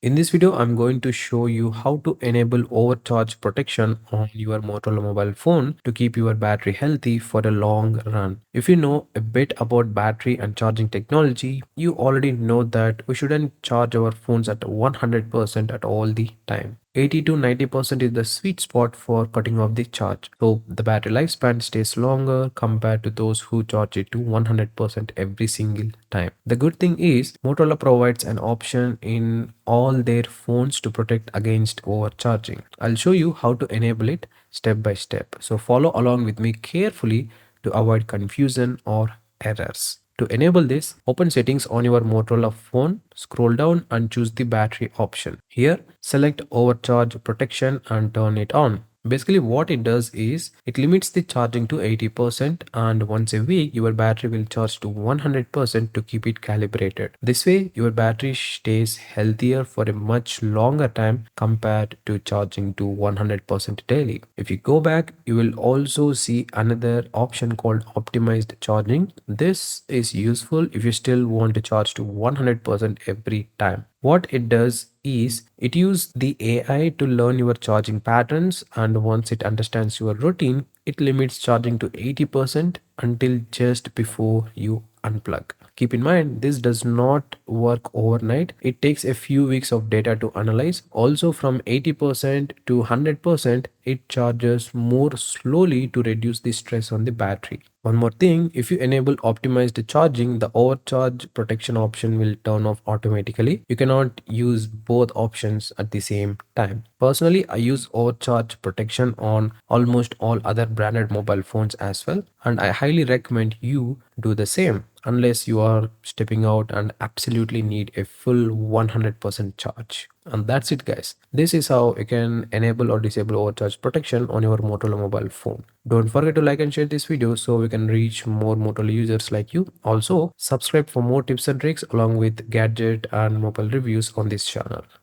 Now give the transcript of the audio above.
In this video, I'm going to show you how to enable overcharge protection on your Motorola mobile phone to keep your battery healthy for a long run. If you know a bit about battery and charging technology, you already know that we shouldn't charge our phones at 100% at all the time. 80 to 90% is the sweet spot for cutting off the charge. So the battery lifespan stays longer compared to those who charge it to 100% every single time. The good thing is Motorola provides an option in all their phones to protect against overcharging. I'll show you how to enable it step by step. So follow along with me carefully to avoid confusion or errors. To enable this, open settings on your Motorola phone, scroll down and choose the battery option. Here, select overcharge protection and turn it on. Basically what it does is it limits the charging to 80% and once a week your battery will charge to 100% to keep it calibrated. This way your battery stays healthier for a much longer time compared to charging to 100% daily. If you go back, you will also see another option called optimized charging. This is useful if you still want to charge to 100% every time. What it does is it uses the AI to learn your charging patterns, and once it understands your routine, it limits charging to 80% until just before you unplug. Keep in mind, this does not work overnight. It takes a few weeks of data to analyze. Also, from 80% to 100%, it charges more slowly to reduce the stress on the battery. One more thing, if you enable optimized charging, the overcharge protection option will turn off automatically. You cannot use both options at the same time. Personally, I use overcharge protection on almost all other branded mobile phones as well, and I highly recommend you do the same unless you are stepping out and absolutely need a full 100% charge. And that's it guys. This is how you can enable or disable overcharge protection on your Motorola mobile phone. Don't forget to like and share this video so we can reach more Motorola users like you. Also, subscribe for more tips and tricks along with gadget and mobile reviews on this channel.